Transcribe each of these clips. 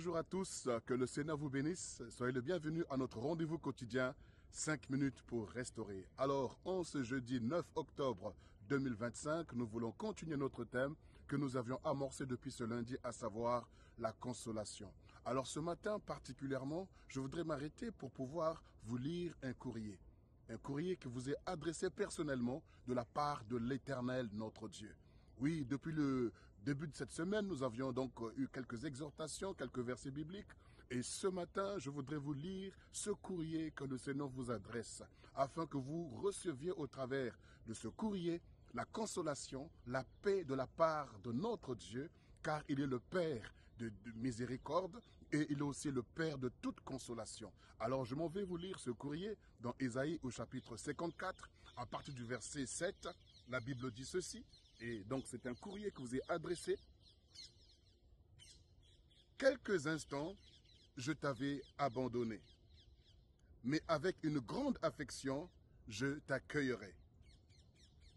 bonjour à tous, que le Seigneur vous bénisse. Soyez le bienvenu à notre rendez-vous quotidien, 5 minutes pour restaurer. Alors, en ce jeudi 9 octobre 2025, nous voulons continuer notre thème que nous avions amorcé depuis ce lundi, à savoir la consolation. Alors ce matin particulièrement, je voudrais m'arrêter pour pouvoir vous lire un courrier. Un courrier qui vous est adressé personnellement de la part de l'Éternel, notre Dieu. Oui, depuis le début de cette semaine, nous avions donc eu quelques exhortations, quelques versets bibliques. Et ce matin, je voudrais vous lire ce courrier que le Seigneur vous adresse, afin que vous receviez au travers de ce courrier la consolation, la paix de la part de notre Dieu, car il est le Père de miséricorde et il est aussi le Père de toute consolation. Alors je m'en vais vous lire ce courrier dans Ésaïe au chapitre 54, à partir du verset 7. La Bible dit ceci, et donc c'est un courrier que vous est adressé. Quelques instants, je t'avais abandonné, mais avec une grande affection, je t'accueillerai.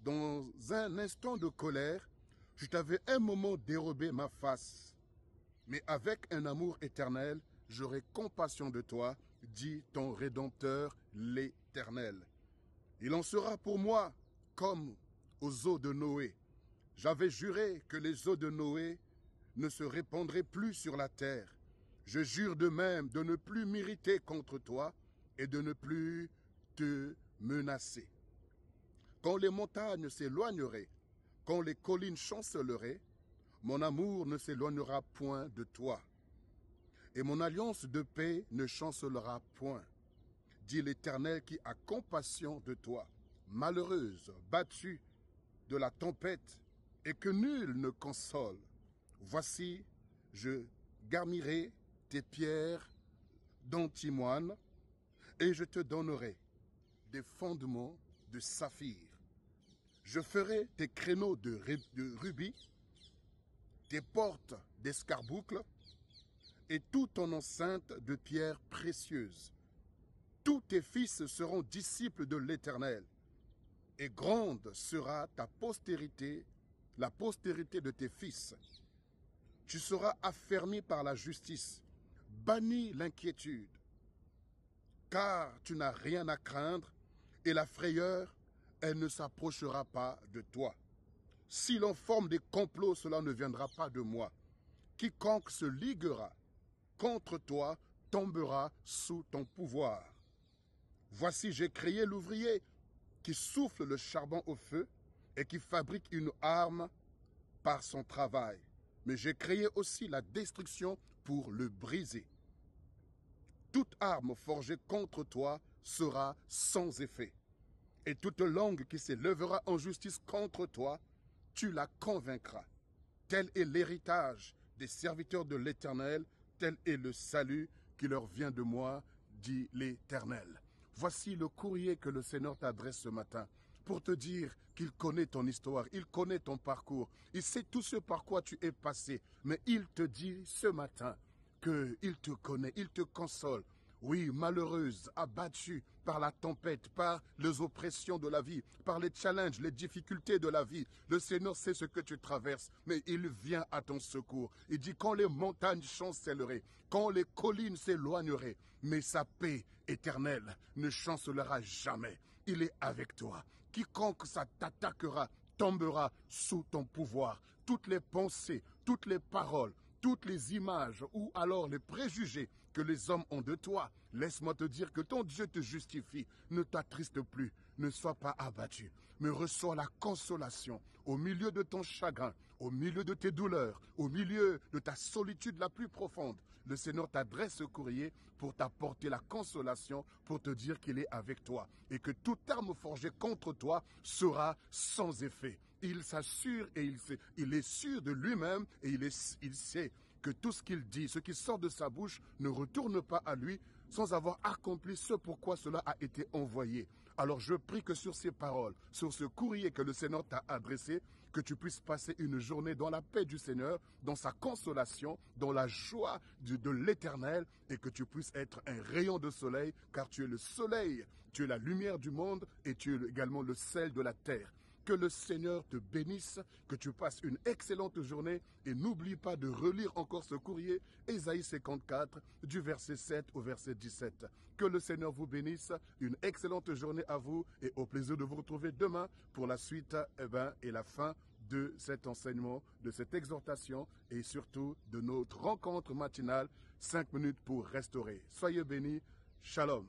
Dans un instant de colère, je t'avais un moment dérobé ma face, mais avec un amour éternel, j'aurai compassion de toi, dit ton Rédempteur, l'Éternel. Il en sera pour moi comme aux eaux de Noé. J'avais juré que les eaux de Noé ne se répandraient plus sur la terre. Je jure de même de ne plus m'irriter contre toi et de ne plus te menacer. Quand les montagnes s'éloigneraient, quand les collines chanceleraient, mon amour ne s'éloignera point de toi, et mon alliance de paix ne chancelera point, dit l'Éternel qui a compassion de toi, malheureuse, battue de la tempête, et que nul ne console. Voici, je garnirai tes pierres d'antimoine, et je te donnerai des fondements de saphir. Je ferai tes créneaux de rubis, tes portes d'escarboucles, et tout ton enceinte de pierres précieuses. Tous tes fils seront disciples de l'Éternel, et grande sera ta postérité, la postérité de tes fils. Tu seras affermi par la justice, banni l'inquiétude, car tu n'as rien à craindre, et la frayeur, elle ne s'approchera pas de toi. Si l'on forme des complots, cela ne viendra pas de moi. Quiconque se liguera contre toi tombera sous ton pouvoir. Voici, j'ai créé l'ouvrier qui souffle le charbon au feu et qui fabrique une arme par son travail. Mais j'ai créé aussi la destruction pour le briser. Toute arme forgée contre toi sera sans effet. Et toute langue qui s'élèvera en justice contre toi, tu la convaincras. Tel est l'héritage des serviteurs de l'Éternel, tel est le salut qui leur vient de moi, dit l'Éternel. Voici le courrier que le Seigneur t'adresse ce matin pour te dire qu'il connaît ton histoire, il connaît ton parcours, il sait tout ce par quoi tu es passé, mais il te dit ce matin qu'il te connaît, il te console. Oui, malheureuse, abattue par la tempête, par les oppressions de la vie, par les challenges, les difficultés de la vie. Le Seigneur sait ce que tu traverses, mais il vient à ton secours. Il dit quand les montagnes chancelleraient, quand les collines s'éloigneraient, mais sa paix éternelle ne chancelera jamais. Il est avec toi. Quiconque ça t'attaquera tombera sous ton pouvoir. Toutes les pensées, toutes les paroles, toutes les images ou alors les préjugés que les hommes ont de toi, laisse-moi te dire que ton Dieu te justifie. Ne t'attriste plus, ne sois pas abattu, mais reçois la consolation au milieu de ton chagrin, au milieu de tes douleurs, au milieu de ta solitude la plus profonde. Le Seigneur t'adresse ce courrier pour t'apporter la consolation, pour te dire qu'il est avec toi et que toute arme forgée contre toi sera sans effet. Il s'assure et il est sûr de lui-même et il sait que tout ce qu'il dit, ce qui sort de sa bouche ne retourne pas à lui sans avoir accompli ce pourquoi cela a été envoyé. Alors je prie que sur ces paroles, sur ce courrier que le Seigneur t'a adressé, que tu puisses passer une journée dans la paix du Seigneur, dans sa consolation, dans la joie de l'Éternel, et que tu puisses être un rayon de soleil, car tu es le soleil, tu es la lumière du monde et tu es également le sel de la terre. Que le Seigneur te bénisse, que tu passes une excellente journée et n'oublie pas de relire encore ce courrier, Ésaïe 54, du verset 7 au verset 17. Que le Seigneur vous bénisse, une excellente journée à vous et au plaisir de vous retrouver demain pour la suite et la fin de cet enseignement, de cette exhortation et surtout de notre rencontre matinale, 5 minutes pour restaurer. Soyez bénis, shalom.